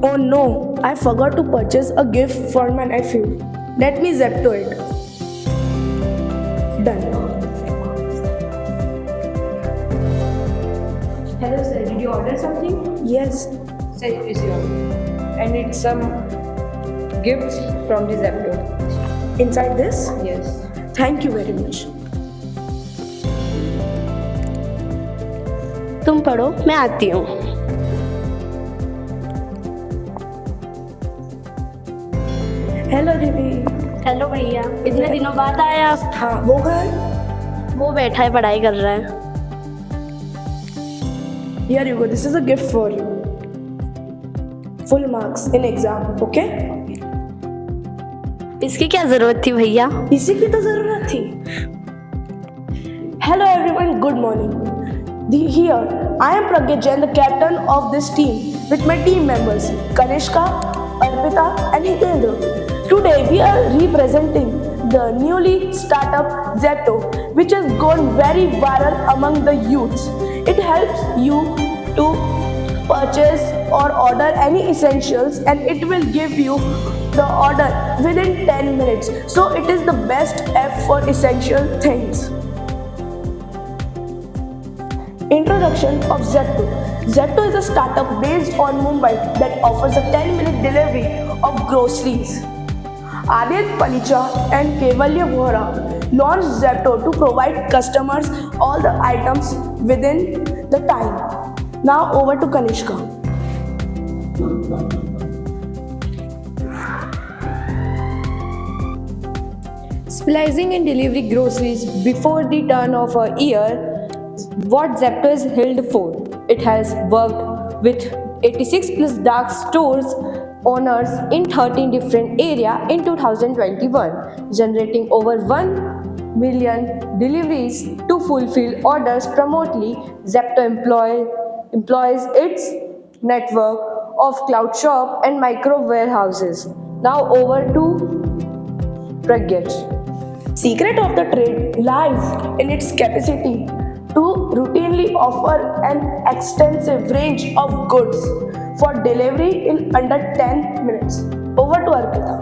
Oh no, I forgot to purchase a gift for my nephew. Let me Zepto it. Done. Hello sir, did you order something? Yes. Sir, it is your. And it's some gifts from the Zepto. Inside this? Yes. Thank you very much. तुम पढ़ो, मैं आती हूँ। Hello दीदी। Hello भैया, इतने दिनों बाद आया आप। हाँ, वो घर। वो बैठा है, पढ़ाई कर रहा है। Here you go. This is a gift for you. Full marks in exam, okay? इसकी क्या जरूरत थी भैया? इसी की तो जरूरत थी। Hello everyone, good morning. Here, I am Pragyat Jain, the captain of this team, with my team members Kanishka, Arpita, and Hitendra. Today we are representing the newly startup Zepto, which has gone very viral among the youths. It helps you to purchase or order any essentials, and it will give you the order within 10 minutes. So it is the best app for essential things. Introduction of Zepto. Zepto is a startup based on Mumbai that offers a 10-minute delivery of groceries. Adit Palicha and Kevalya Vohra launched Zepto to provide customers all the items within the time. Now over to Kanishka. Splicing and delivery groceries before the turn of a year, what Zepto is held for. It has worked with 86 plus dark stores owners in 13 different areas in 2021, generating over 1 million deliveries to fulfill orders promptly. Zepto employs its network of cloud shop and micro warehouses. Now over to Pragyat. Secret of the trade lies in its capacity to routinely offer an extensive range of goods for delivery in under 10 minutes. Over to Arpita.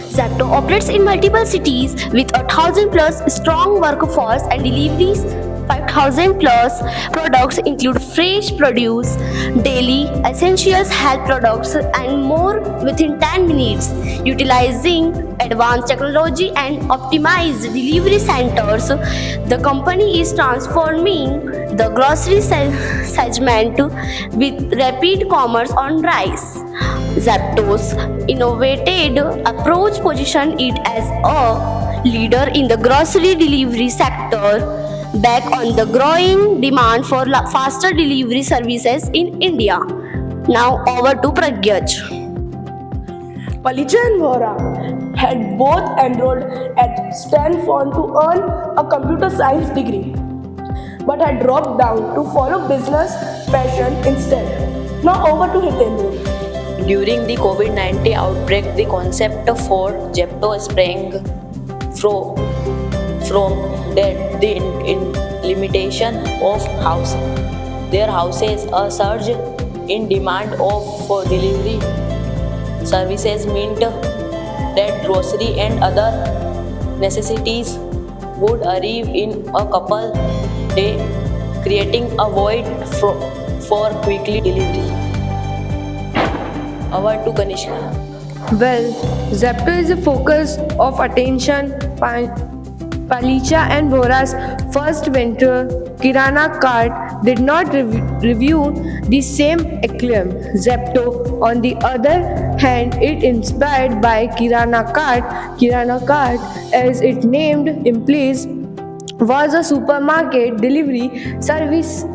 Zepto operates in multiple cities with 1,000 plus strong workforce and deliveries. 5,000 plus products include fresh produce, daily essentials, health products, and more within 10 minutes. Utilizing advanced technology and optimized delivery centers, the company is transforming the grocery segment with rapid commerce on rise. Zepto's innovative approach positions it as a leader in the grocery delivery sector, back on the growing demand for faster delivery services in India. Now over to Pragyat. Palicha and Vohra had both enrolled at Stanford to earn a computer science degree, but had dropped down to follow business passion instead. Now over to Hitendra. During the COVID-19 outbreak, the concept for Zepto sprang from that the limitation of their houses, a surge in demand for delivery services meant that grocery and other necessities would arrive in a couple days, creating a void for quickly delivery. Over to Kanishka. Well, Zepto is a focus of attention. Palicha and Vohra's first venture, Kirana Cart, did not review the same acclaim. Zepto, on the other hand, it inspired by Kirana Cart. Kirana Cart, as it named implies, was a supermarket delivery service.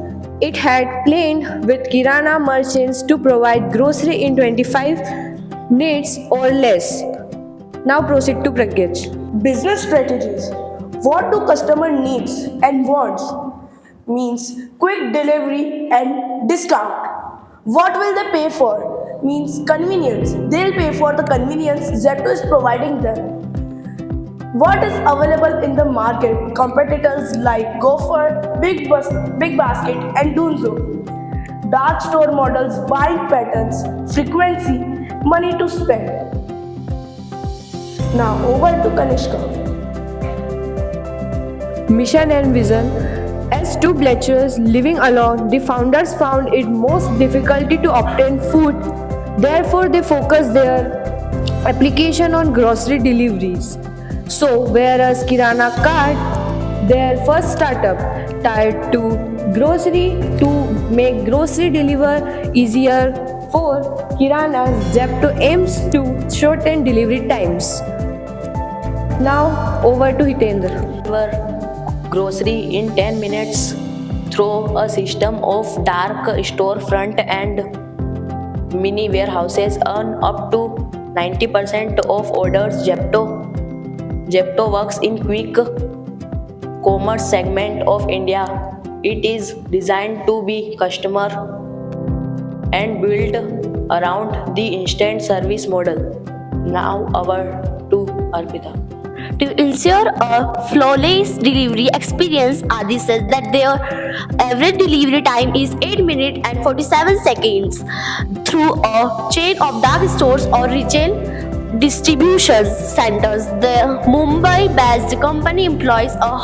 It had planned with Kirana merchants to provide grocery in 25 minutes or less. Now proceed to Pragyat. Business strategies. What do customer needs and wants? Means quick delivery and discount. What will they pay for? Means convenience. They'll pay for the convenience Zepto is providing them. What is available in the market? Competitors like Gopher, Big Basket and Dunzo. dark store models, buying patterns, frequency, money to spend. Now over to Kanishka. Mission and vision. As two bachelors living alone, the founders found it most difficulty to obtain food. Therefore, they focused their application on grocery deliveries. So, whereas Kirana Cart, their first startup, tied to grocery to make grocery deliver easier for Kirana, Zepto aims to shorten delivery times. Now, over to Hitendra. Deliver grocery in 10 minutes through a system of dark storefront and mini warehouses. Earn up to 90% of orders. Zepto works in quick commerce segment of India. It is designed to be customer and built around the instant service model. Now over to Arpita. To ensure a flawless delivery experience, Adi says that their average delivery time is 8 minutes and 47 seconds through a chain of dark stores or retail distribution centers. The Mumbai-based company employs a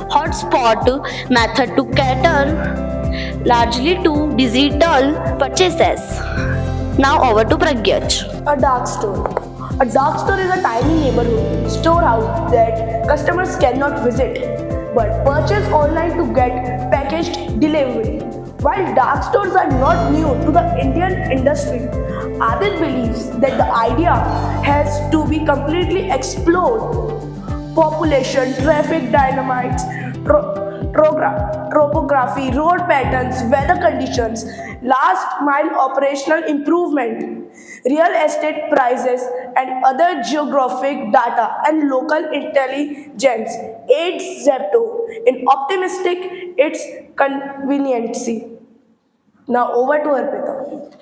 hotspot method to cater largely to digital purchases. Now over to Pragyach. A dark store. A dark store is a tiny neighborhood storehouse that customers cannot visit but purchase online to get packaged delivery. While dark stores are not new to the Indian industry, Adit believes that the idea has to be completely explored. Population, traffic dynamics, topography, road patterns, weather conditions, last mile operational improvement, real estate prices, and other geographic data and local intelligence aids Zepto in optimistic its conveniency. Now over to Arpita.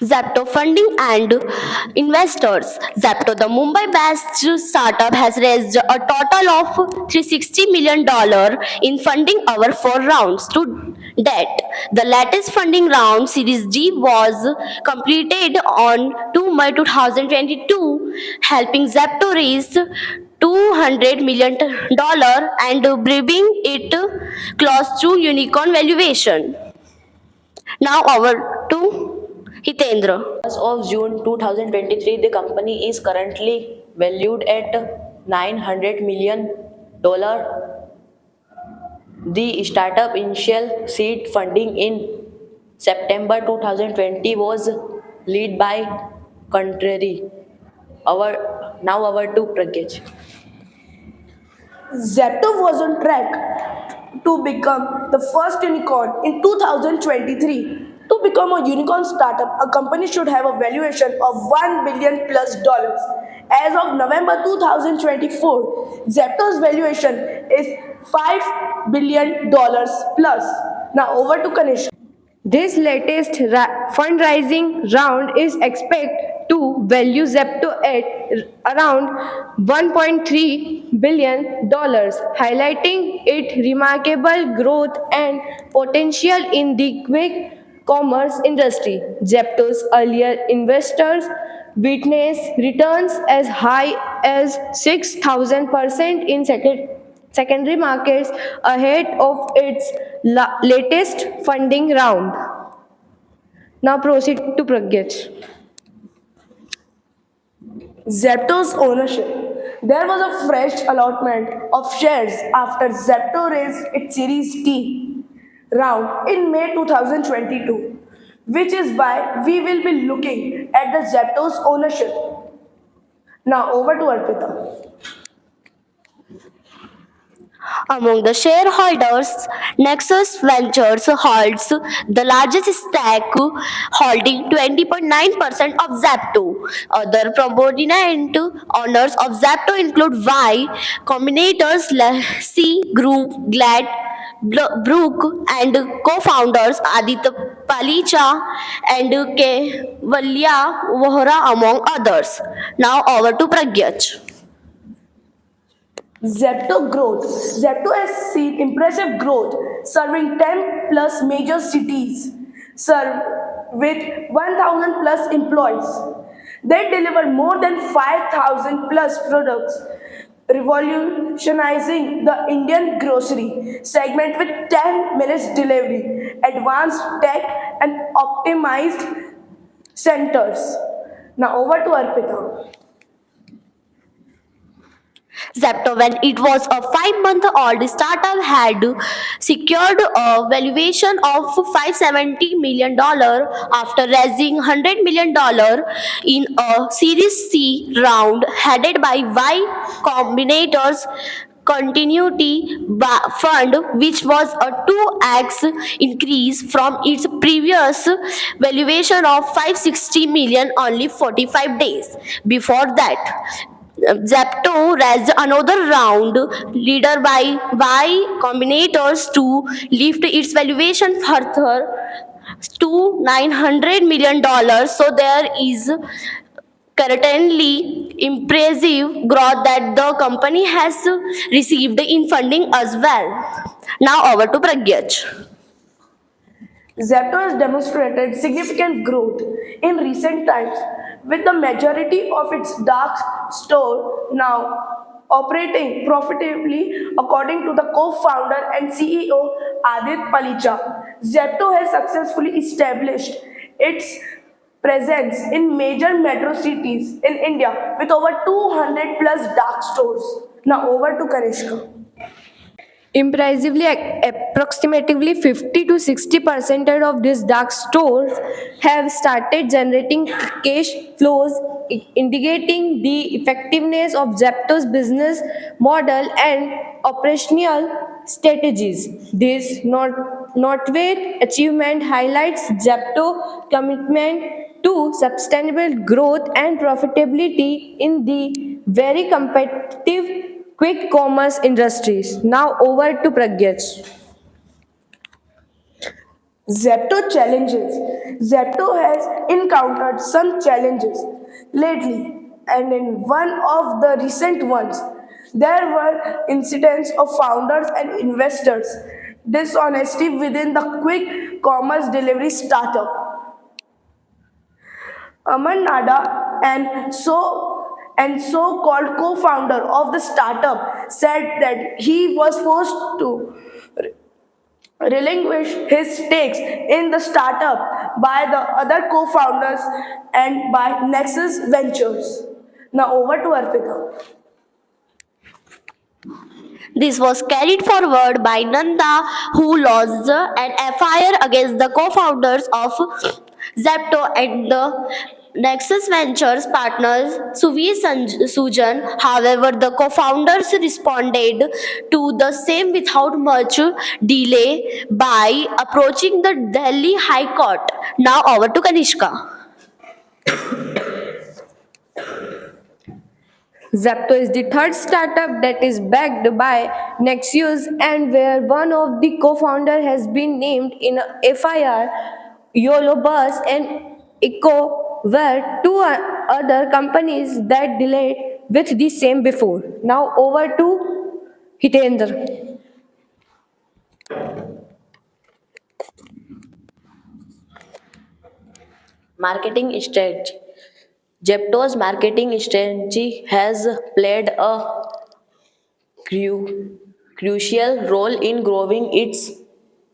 Zepto funding and investors. Zepto, the Mumbai-based startup, has raised a total of $360 million in funding over 4 rounds to date. The latest funding round, Series D, was completed on 2 May 2022, helping Zepto raise $200 million and bringing it close to unicorn valuation. Now over to Hitendra. As of June 2023, the company is currently valued at $900 million. The startup initial seed funding in September 2020 was led by Contrary. Now over to Pragyach. Zepto was on track to become the first unicorn in 2023. To become a unicorn startup, a company should have a valuation of $1 billion plus. As of November 2024, Zepto's valuation is $5 billion plus. Now over to Kanish. This latest fundraising round is expected to value Zepto at around $1.3 billion, highlighting its remarkable growth and potential in the quick commerce industry. Zepto's earlier investors witnessed returns as high as 6,000% in secondary markets ahead of its latest funding round. Now proceed to Pragyach. Zepto's ownership. There was a fresh allotment of shares after Zepto raised its Series T round in May 2022, which is why we will be looking at the Zepto's ownership. Now over to Arpita. Among the shareholders, Nexus Ventures holds the largest stake, holding 20.9% of Zepto. Other prominent owners of Zepto include Y Combinator's C Group, Glad Brook, and co-founders Aditya Palicha and Kevalia Vohra, among others. Now over to Pragyach. Zepto growth. Zepto has seen impressive growth, serving 10 plus major cities. serve with 1000 plus employees. They deliver more than 5000 plus products, revolutionizing the Indian grocery segment with 10 minutes delivery, advanced tech, and optimized centers. Now over to Arpita. Zepto, when it was a 5-month-old startup, had secured a valuation of $570 million after raising $100 million in a Series C round headed by Y Combinator's Continuity Fund, which was a 2x increase from its previous valuation of 560 million only 45 days before that. Zepto raised another round, leader by Y Combinators, to lift its valuation further to $900 million. So there is currently impressive growth that the company has received in funding as well. Now over to Pragyach. Zepto has demonstrated significant growth in recent times, with the majority of its dark store now operating profitably, according to the co-founder and CEO Adit Palicha. Zepto has successfully established its presence in major metro cities in India with over 200 plus dark stores. Now over to Kanishka. Impressively, approximately 50 to 60% of these dark stores have started generating cash flows, indicating the effectiveness of Zepto's business model and operational strategies. This noteworthy achievement highlights Zepto's commitment to sustainable growth and profitability in the very competitive quick commerce industries. Now over to Pragyach. Zepto challenges. Zepto has encountered some challenges lately, and in one of the recent ones, there were incidents of founders and investors' dishonesty within the quick commerce delivery startup. Aman Nada and so-called co-founder of the startup said that he was forced to relinquish his stakes in the startup by the other co-founders and by Nexus Ventures. Now over to Arpita. This was carried forward by Nanda, who lodged an FIR against the co-founders of Zepto and the Nexus Ventures partners Suvi Sujan. However, the co-founders responded to the same without much delay by approaching the Delhi High Court. Now over to Kanishka. Zepto is the third startup that is backed by Nexus and where one of the co-founder has been named in a FIR. YOLO Bus and Eco were two other companies that delayed with the same before. Now over to Hitendra. Marketing strategy. Zepto's marketing strategy has played a crucial role in growing its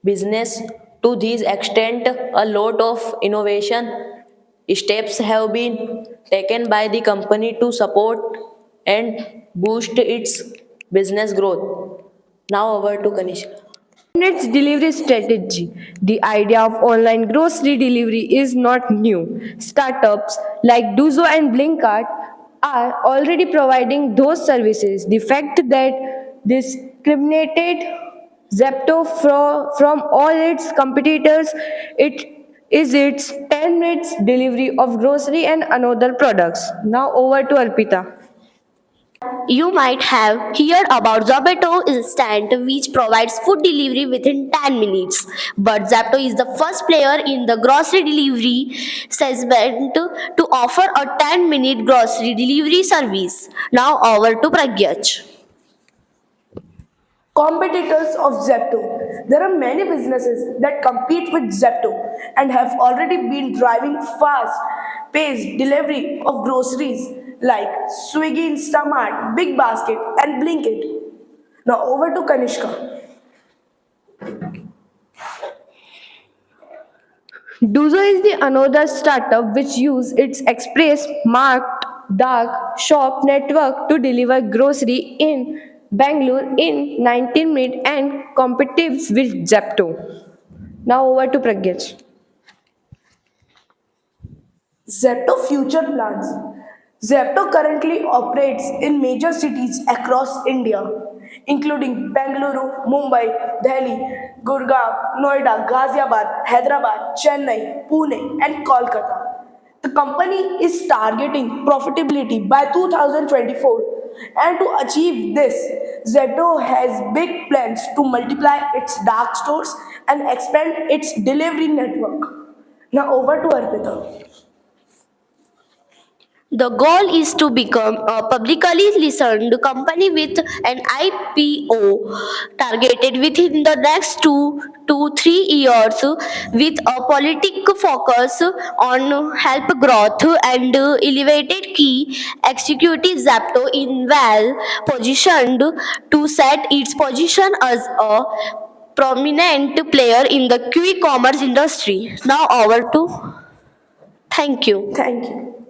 business. To this extent, a lot of innovation steps have been taken by the company to support and boost its business growth. Now over to Kanishka. Its delivery strategy. The idea of online grocery delivery is not new. Startups like Duzo and Blinkart are already providing those services. The fact that discriminated Zepto from all its competitors it is its 10 minutes delivery of grocery and another products. Now over to Arpita. You might have heard about Zomato Instant, which provides food delivery within 10 minutes. But Zapto is the first player in the grocery delivery segment to offer a 10-minute grocery delivery service. Now over to Pragyach. Competitors of Zepto. there are many businesses that compete with Zepto and have already been driving fast paced delivery of groceries like Swiggy, Instamart, Big Basket, and Blinkit. Now over to Kanishka. Duzo is the another startup which use its express marked dark shop network to deliver grocery in Bangalore in 19 minutes and competes with Zepto. Now over to Pragyaj. Zepto future plans. Zepto currently operates in major cities across India, including Bengaluru, Mumbai, Delhi, Gurgaon, Noida, Ghaziabad, Hyderabad, Chennai, Pune, and Kolkata. The company is targeting profitability by 2024, and to achieve this, Zepto has big plans to multiply its dark stores and expand its delivery network. Now over to Arpita. The goal is to become a publicly listed company with an IPO targeted within the next 2 to 3 years with a political focus on help growth and elevated key executive Zapto in well positioned to set its position as a prominent player in the quick commerce industry. Now over to thank you. Thank you.